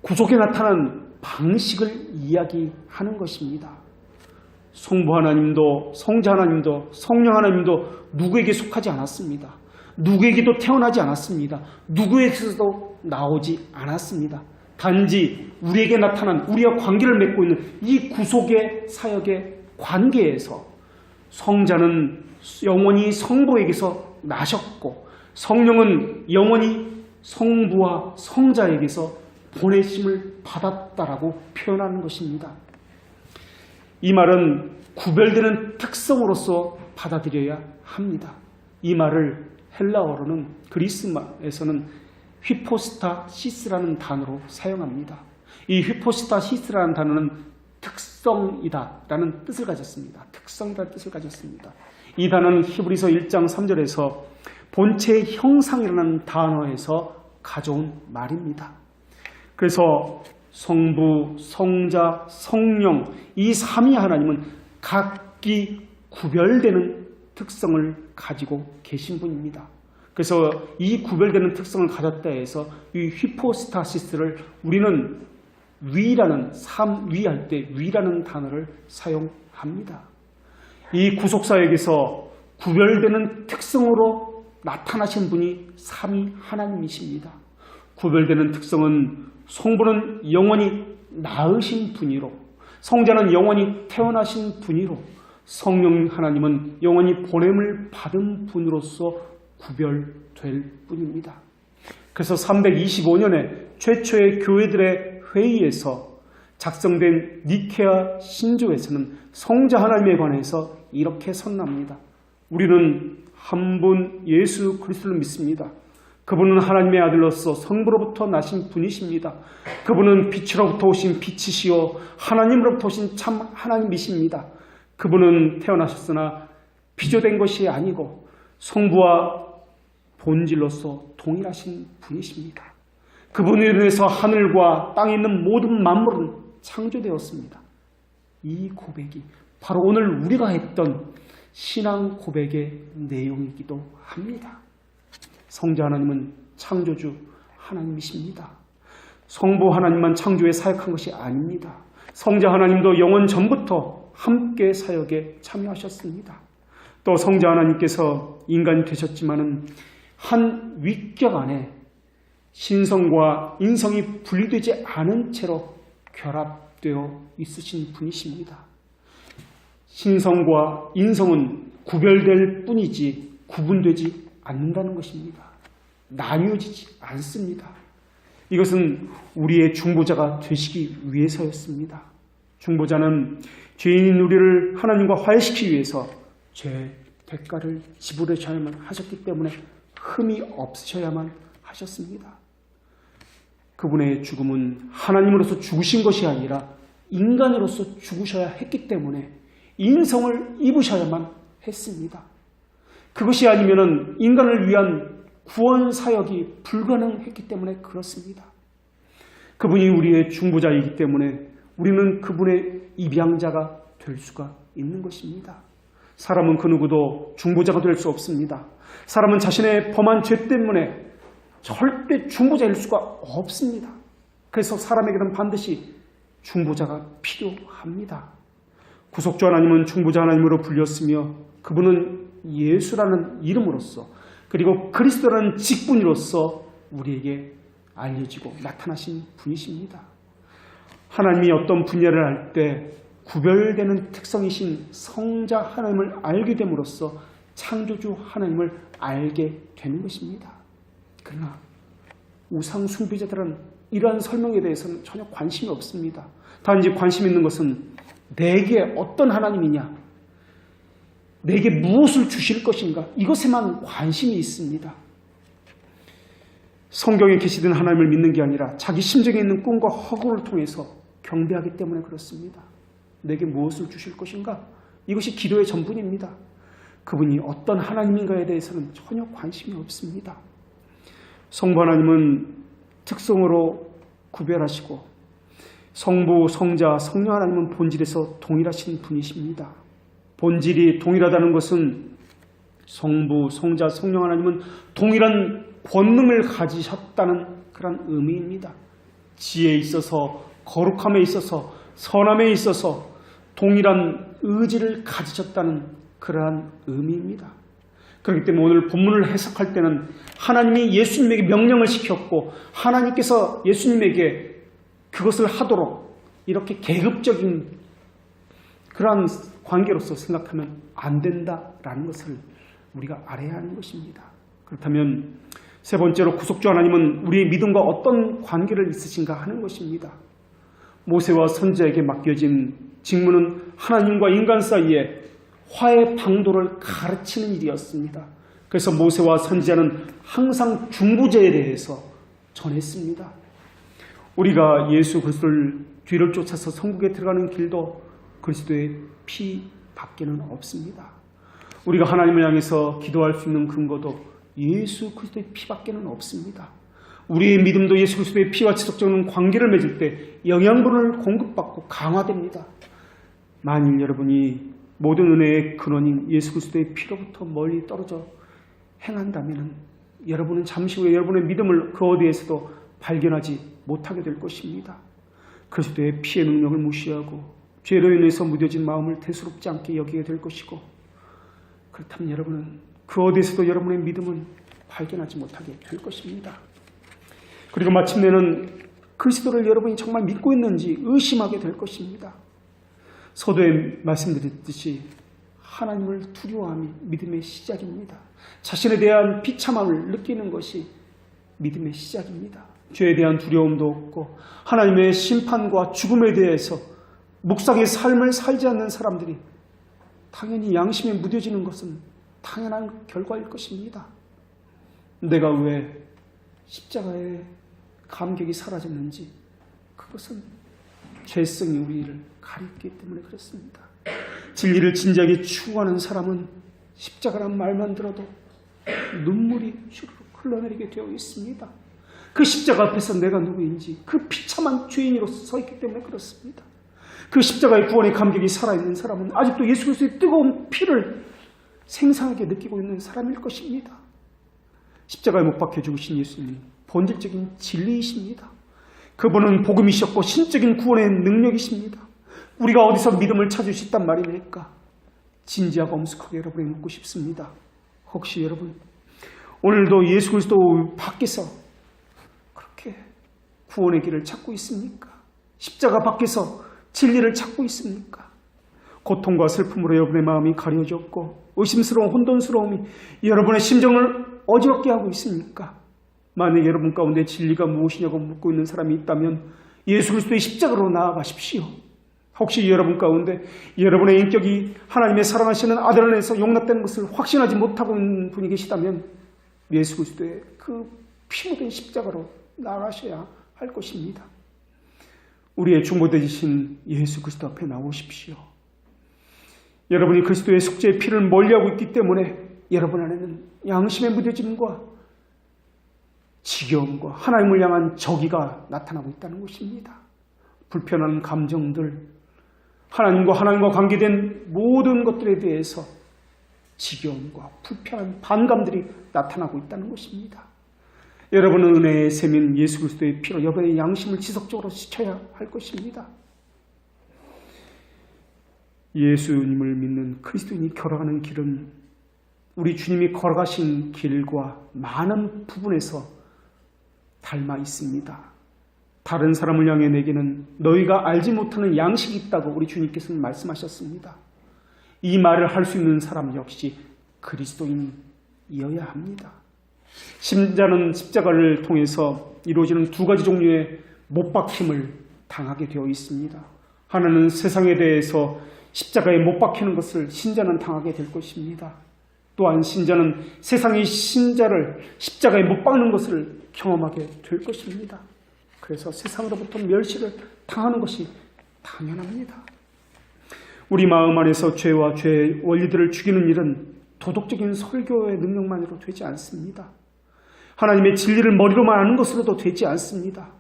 구속에 나타난 방식을 이야기하는 것입니다. 성부 하나님도 성자 하나님도 성령 하나님도 누구에게 속하지 않았습니다. 누구에게도 태어나지 않았습니다. 누구에게서도 나오지 않았습니다. 단지 우리에게 나타난 우리와 관계를 맺고 있는 이 구속의 사역의 관계에서 성자는 영원히 성부에게서 나셨고 성령은 영원히 성부와 성자에게서 보내심을 받았다라고 표현하는 것입니다. 이 말은 구별되는 특성으로서 받아들여야 합니다. 이 말을 헬라어로는 그리스에서는 휘포스타시스라는 단어로 사용합니다. 이 휘포스타시스라는 단어는 특성이다라는 뜻을 가졌습니다. 특성이라는 뜻을 가졌습니다. 이 단어는 히브리서 1장 3절에서 본체의 형상이라는 단어에서 가져온 말입니다. 그래서 성부, 성자, 성령 이 삼위 하나님은 각기 구별되는 특성을 가지고 계신 분입니다. 그래서 이 구별되는 특성을 가졌다 해서 이 휘포스타시스를 우리는 위라는 삼위할 때 위라는 단어를 사용합니다. 이 구속사역에서 구별되는 특성으로 나타나신 분이 삼위 하나님이십니다. 구별되는 특성은 성부는 영원히 낳으신 분이로 성자는 영원히 태어나신 분이로 성령 하나님은 영원히 보냄을 받은 분으로서 구별될 뿐입니다. 그래서 325년에 최초의 교회들의 회의에서 작성된 니케아 신조에서는 성자 하나님에 관해서 이렇게 선언합니다. 우리는 한 분 예수 그리스도를 믿습니다. 그분은 하나님의 아들로서 성부로부터 나신 분이십니다. 그분은 빛으로부터 오신 빛이시요 하나님으로부터 오신 참 하나님이십니다. 그분은 태어나셨으나 비조된 것이 아니고 성부와 본질로서 동일하신 분이십니다. 그분으로 인해서 하늘과 땅에 있는 모든 만물은 창조되었습니다. 이 고백이 바로 오늘 우리가 했던 신앙 고백의 내용이기도 합니다. 성자 하나님은 창조주 하나님이십니다. 성부 하나님만 창조에 사역한 것이 아닙니다. 성자 하나님도 영원 전부터 함께 사역에 참여하셨습니다. 또 성자 하나님께서 인간이 되셨지만은 한 위격 안에 신성과 인성이 분리되지 않은 채로 결합되어 있으신 분이십니다. 신성과 인성은 구별될 뿐이지 구분되지 않는다는 것입니다. 나뉘어지지 않습니다. 이것은 우리의 중보자가 되시기 위해서였습니다. 중보자는 죄인인 우리를 하나님과 화해시키기 위해서 죄 대가를 지불하셔야만 하셨기 때문에 흠이 없으셔야만 하셨습니다. 그분의 죽음은 하나님으로서 죽으신 것이 아니라 인간으로서 죽으셔야 했기 때문에 인성을 입으셔야만 했습니다. 그것이 아니면 인간을 위한 구원 사역이 불가능했기 때문에 그렇습니다. 그분이 우리의 중보자이기 때문에 우리는 그분의 입양자가 될 수가 있는 것입니다. 사람은 그 누구도 중보자가 될 수 없습니다. 사람은 자신의 범한 죄 때문에 절대 중보자일 수가 없습니다. 그래서 사람에게는 반드시 중보자가 필요합니다. 구속주 하나님은 중보자 하나님으로 불렸으며 그분은 예수라는 이름으로서 그리고 그리스도라는 직분으로서 우리에게 알려지고 나타나신 분이십니다. 하나님이 어떤 분야를 할 때 구별되는 특성이신 성자 하나님을 알게 됨으로써 창조주 하나님을 알게 되는 것입니다. 그러나 우상 숭배자들은 이러한 설명에 대해서는 전혀 관심이 없습니다. 단지 관심 있는 것은 내게 어떤 하나님이냐, 내게 무엇을 주실 것인가, 이것에만 관심이 있습니다. 성경에 계시던 하나님을 믿는 게 아니라 자기 심정에 있는 꿈과 허구를 통해서 경배하기 때문에 그렇습니다. 내게 무엇을 주실 것인가? 이것이 기도의 전분입니다. 그분이 어떤 하나님인가에 대해서는 전혀 관심이 없습니다. 성부 하나님은 특성으로 구별하시고 성부, 성자, 성령 하나님은 본질에서 동일하신 분이십니다. 본질이 동일하다는 것은 성부, 성자, 성령 하나님은 동일한 권능을 가지셨다는 그런 의미입니다. 지혜에 있어서, 거룩함에 있어서, 선함에 있어서 동일한 의지를 가지셨다는 그러한 의미입니다. 그렇기 때문에 오늘 본문을 해석할 때는 하나님이 예수님에게 명령을 시켰고 하나님께서 예수님에게 그것을 하도록 이렇게 계급적인 그러한 관계로서 생각하면 안 된다라는 것을 우리가 알아야 하는 것입니다. 그렇다면 세 번째로 구속주 하나님은 우리의 믿음과 어떤 관계를 있으신가 하는 것입니다. 모세와 선지자에게 맡겨진 직무는 하나님과 인간 사이에 화해 방도를 가르치는 일이었습니다. 그래서 모세와 선지자는 항상 중보제에 대해서 전했습니다. 우리가 예수 그리스도를 뒤를 쫓아서 천국에 들어가는 길도 그리스도의 피 밖에는 없습니다. 우리가 하나님을 향해서 기도할 수 있는 근거도 예수 그리스도의 피 밖에는 없습니다. 우리의 믿음도 예수 그리스도의 피와 지속적인 관계를 맺을 때 영양분을 공급받고 강화됩니다. 만일 여러분이 모든 은혜의 근원인 예수 그리스도의 피로부터 멀리 떨어져 행한다면 여러분은 잠시 후에 여러분의 믿음을 그 어디에서도 발견하지 못하게 될 것입니다. 그리스도의 피의 능력을 무시하고 죄로 인해서 무뎌진 마음을 대수롭지 않게 여기게 될 것이고, 그렇다면 여러분은 그 어디에서도 여러분의 믿음은 발견하지 못하게 될 것입니다. 그리고 마침내는 그리스도를 여러분이 정말 믿고 있는지 의심하게 될 것입니다. 서두에 말씀드렸듯이 하나님을 두려워함이 믿음의 시작입니다. 자신에 대한 비참함을 느끼는 것이 믿음의 시작입니다. 죄에 대한 두려움도 없고 하나님의 심판과 죽음에 대해서 묵상의 삶을 살지 않는 사람들이 당연히 양심에 무뎌지는 것은 당연한 결과일 것입니다. 내가 왜 십자가의 감격이 사라졌는지 그것은 죄성이 우리를 가리기 때문에 그렇습니다. 진리를 진지하게 추구하는 사람은 십자가란 말만 들어도 눈물이 주르륵 흘러내리게 되어 있습니다. 그 십자가 앞에서 내가 누구인지 그 비참한 죄인으로서 서 있기 때문에 그렇습니다. 그 십자가의 구원의 감격이 살아있는 사람은 아직도 예수 그리스도의 뜨거운 피를 생생하게 느끼고 있는 사람일 것입니다. 십자가에 못 박혀 죽으신 예수님은 본질적인 진리이십니다. 그분은 복음이셨고 신적인 구원의 능력이십니다. 우리가 어디서 믿음을 찾을 수 있단 말입니까? 진지하고 엄숙하게 여러분에게 묻고 싶습니다. 혹시 여러분 오늘도 예수 그리스도 밖에서 그렇게 구원의 길을 찾고 있습니까? 십자가 밖에서 진리를 찾고 있습니까? 고통과 슬픔으로 여러분의 마음이 가려졌고 의심스러운 혼돈스러움이 여러분의 심정을 어지럽게 하고 있습니까? 만약 여러분 가운데 진리가 무엇이냐고 묻고 있는 사람이 있다면 예수 그리스도의 십자가로 나아가십시오. 혹시 여러분 가운데 여러분의 인격이 하나님의 사랑하시는 아들 안에서 용납되는 것을 확신하지 못하고 있는 분이 계시다면 예수 그리스도의 그 피 묻은 십자가로 나아가셔야 할 것입니다. 우리의 중보되신 예수 그리스도 앞에 나오십시오. 여러분이 그리스도의 속죄의 피를 멀리하고 있기 때문에 여러분 안에는 양심의 무뎌짐과 지겨움과 하나님을 향한 적의가 나타나고 있다는 것입니다. 불편한 감정들, 하나님과 관계된 모든 것들에 대해서 지겨움과 불편한 반감들이 나타나고 있다는 것입니다. 여러분은 은혜의 셈인 예수 그리스도의 피로 여러분의 양심을 지속적으로 씻어야 할 것입니다. 예수님을 믿는 그리스도인이 걸어가는 길은 우리 주님이 걸어가신 길과 많은 부분에서 닮아 있습니다. 다른 사람을 향해 내게는 너희가 알지 못하는 양식이 있다고 우리 주님께서는 말씀하셨습니다. 이 말을 할 수 있는 사람 역시 그리스도인이어야 합니다. 신자는 십자가를 통해서 이루어지는 두 가지 종류의 못박힘을 당하게 되어 있습니다. 하나는 세상에 대해서 십자가에 못 박히는 것을 신자는 당하게 될 것입니다. 또한 신자는 세상의 신자를 십자가에 못 박는 것을 경험하게 될 것입니다. 그래서 세상으로부터 멸시를 당하는 것이 당연합니다. 우리 마음 안에서 죄와 죄의 원리들을 죽이는 일은 도덕적인 설교의 능력만으로 되지 않습니다. 하나님의 진리를 머리로만 아는 것으로도 되지 않습니다.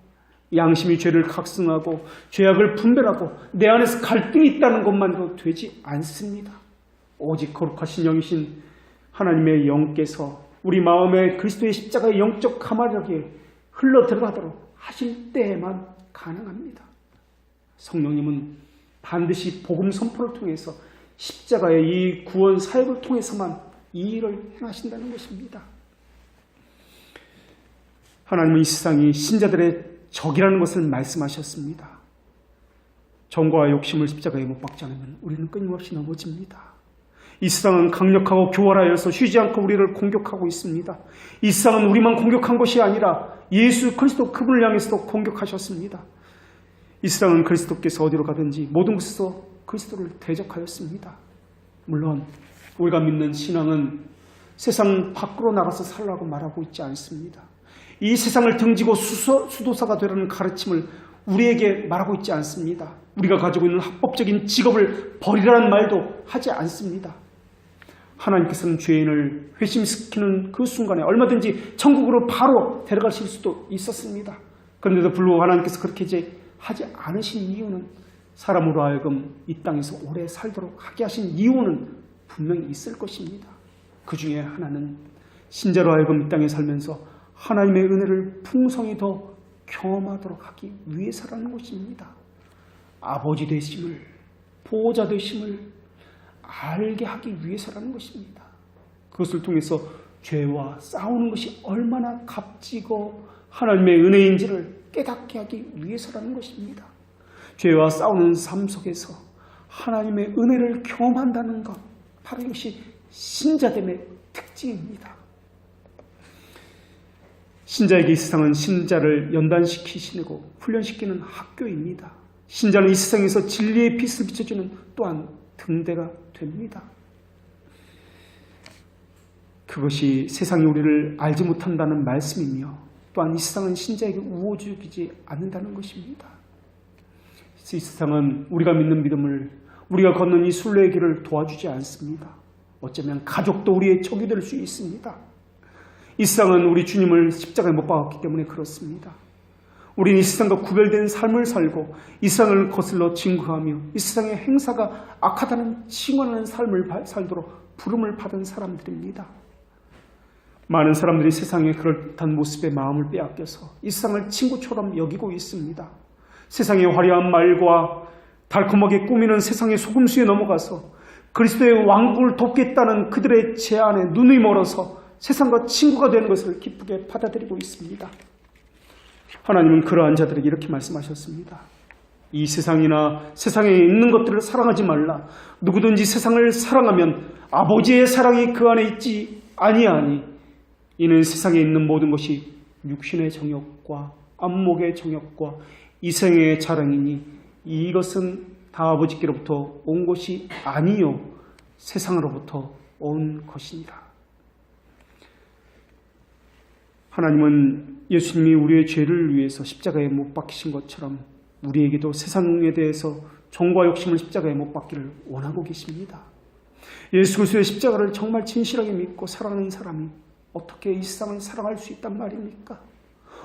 양심이 죄를 각성하고 죄악을 분별하고 내 안에서 갈등이 있다는 것만으로 되지 않습니다. 오직 거룩하신 영이신 하나님의 영께서 우리 마음에 그리스도의 십자가의 영적 가마력이 흘러 들어가도록 하실 때에만 가능합니다. 성령님은 반드시 복음 선포를 통해서 십자가의 이 구원 사역을 통해서만 이 일을 행하신다는 것입니다. 하나님은 이 세상이 신자들의 적이라는 것을 말씀하셨습니다. 정과 욕심을 십자가에 못 박지 않으면 우리는 끊임없이 넘어집니다. 이 세상은 강력하고 교활하여서 쉬지 않고 우리를 공격하고 있습니다. 이 세상은 우리만 공격한 것이 아니라 예수 그리스도 그분을 향해서도 공격하셨습니다. 이 세상은 그리스도께서 어디로 가든지 모든 곳에서 그리스도를 대적하였습니다. 물론 우리가 믿는 신앙은 세상 밖으로 나가서 살라고 말하고 있지 않습니다. 이 세상을 등지고 수도사가 되라는 가르침을 우리에게 말하고 있지 않습니다. 우리가 가지고 있는 합법적인 직업을 버리라는 말도 하지 않습니다. 하나님께서는 죄인을 회심시키는 그 순간에 얼마든지 천국으로 바로 데려가실 수도 있었습니다. 그런데도 불구하고 하나님께서 그렇게 이제 하지 않으신 이유는, 사람으로 하여금 이 땅에서 오래 살도록 하게 하신 이유는 분명히 있을 것입니다. 그 중에 하나는 신자로 하여금 이 땅에 살면서 하나님의 은혜를 풍성히 더 경험하도록 하기 위해서라는 것입니다. 아버지 되심을, 보호자 되심을 알게 하기 위해서라는 것입니다. 그것을 통해서 죄와 싸우는 것이 얼마나 값지고 하나님의 은혜인지를 깨닫게 하기 위해서라는 것입니다. 죄와 싸우는 삶 속에서 하나님의 은혜를 경험한다는 것, 바로 이것이 신자됨의 특징입니다. 신자에게 이 세상은 신자를 연단시키시고 훈련시키는 학교입니다. 신자는 이 세상에서 진리의 빛을 비춰주는 또한 등대가 됩니다. 그것이 세상이 우리를 알지 못한다는 말씀이며, 또한 이 세상은 신자에게 우호적이지 않는다는 것입니다. 이 세상은 우리가 믿는 믿음을, 우리가 걷는 이 순례의 길을 도와주지 않습니다. 어쩌면 가족도 우리의 적이 될 수 있습니다. 이 세상은 우리 주님을 십자가에 못 박았기 때문에 그렇습니다. 우리는 이 세상과 구별된 삶을 살고 이 세상을 거슬러 증거하며 이 세상의 행사가 악하다는 칭언하는 삶을 살도록 부름을 받은 사람들입니다. 많은 사람들이 세상의 그럴듯한 모습의 마음을 빼앗겨서 이 세상을 친구처럼 여기고 있습니다. 세상의 화려한 말과 달콤하게 꾸미는 세상의 소금수에 넘어가서 그리스도의 왕국을 돕겠다는 그들의 제안에 눈이 멀어서 세상과 친구가 되는 것을 기쁘게 받아들이고 있습니다. 하나님은 그러한 자들에게 이렇게 말씀하셨습니다. 이 세상이나 세상에 있는 것들을 사랑하지 말라. 누구든지 세상을 사랑하면 아버지의 사랑이 그 안에 있지 아니하니, 이는 세상에 있는 모든 것이 육신의 정욕과 안목의 정욕과 이생의 자랑이니 이것은 다 아버지께로부터 온 것이 아니요 세상으로부터 온 것이니라. 하나님은 예수님이 우리의 죄를 위해서 십자가에 못 박히신 것처럼 우리에게도 세상에 대해서 정과 욕심을 십자가에 못 박기를 원하고 계십니다. 예수 그리스도의 십자가를 정말 진실하게 믿고 사랑하는 사람이 어떻게 이 세상을 사랑할 수 있단 말입니까?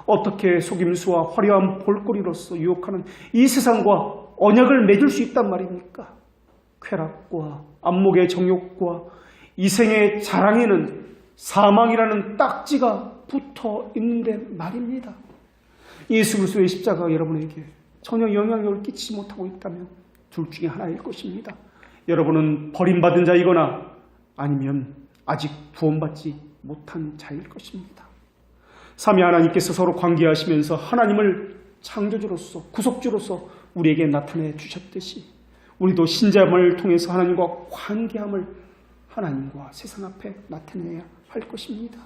어떻게 속임수와 화려한 볼거리로서 유혹하는 이 세상과 언약을 맺을 수 있단 말입니까? 쾌락과 안목의 정욕과 이생의 자랑에는 사망이라는 딱지가 붙어 있는데 말입니다. 예수 그리스도의 십자가가 여러분에게 전혀 영향력을 끼치지 못하고 있다면 둘 중에 하나일 것입니다. 여러분은 버림받은 자이거나 아니면 아직 구원받지 못한 자일 것입니다. 삼위 하나님께서 서로 관계하시면서 하나님을 창조주로서 구속주로서 우리에게 나타내 주셨듯이 우리도 신자함을 통해서 하나님과 관계함을 하나님과 세상 앞에 나타내야 할 것입니다.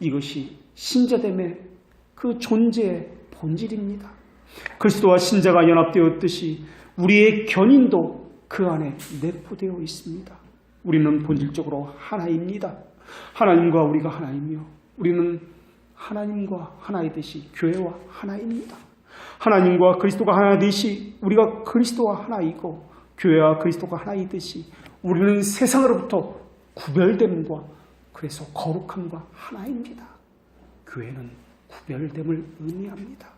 이것이 신자됨의 그 존재의 본질입니다. 그리스도와 신자가 연합되었듯이 우리의 견인도 그 안에 내포되어 있습니다. 우리는 본질적으로 하나입니다. 하나님과 우리가 하나이며 우리는 하나님과 하나이듯이 교회와 하나입니다. 하나님과 그리스도가 하나이듯이 우리가 그리스도와 하나이고 교회와 그리스도가 하나이듯이 우리는 세상으로부터 구별됨과 그래서 거룩함과 하나입니다. 교회는 구별됨을 의미합니다.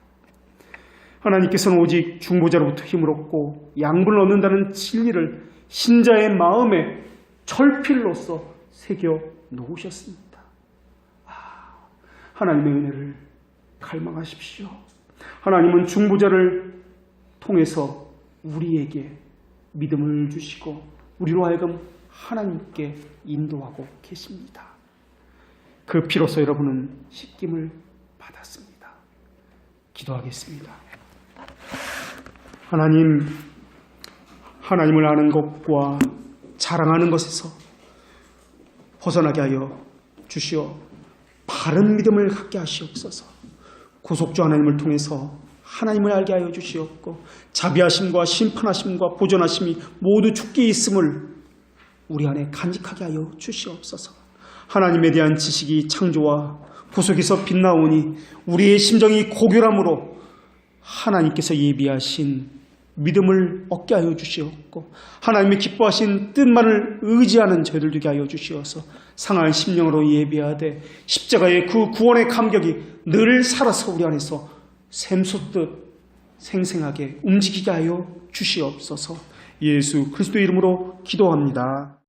하나님께서는 오직 중보자로부터 힘을 얻고 양분을 얻는다는 진리를 신자의 마음에 철필로서 새겨 놓으셨습니다. 하나님의 은혜를 갈망하십시오. 하나님은 중보자를 통해서 우리에게 믿음을 주시고 우리로 하여금 하나님께 인도하고 계십니다. 그 피로써 여러분은 씻김을 받았습니다. 기도하겠습니다. 하나님을 아는 것과 자랑하는 것에서 벗어나게 하여 주시어 바른 믿음을 갖게 하시옵소서. 구속주 하나님을 통해서 하나님을 알게 하여 주시옵고 자비하심과 심판하심과 보존하심이 모두 주께 있음을 우리 안에 간직하게 하여 주시옵소서. 하나님에 대한 지식이 창조와 구속에서 빛나오니 우리의 심정이 고결함으로 하나님께서 예비하신 믿음을 얻게 하여 주시옵고 하나님의 기뻐하신 뜻만을 의지하는 저희들 되게 하여 주시어서 상한 심령으로 예비하되 십자가의 그 구원의 감격이 늘 살아서 우리 안에서 샘솟듯 생생하게 움직이게 하여 주시옵소서. 예수 그리스도의 이름으로 기도합니다.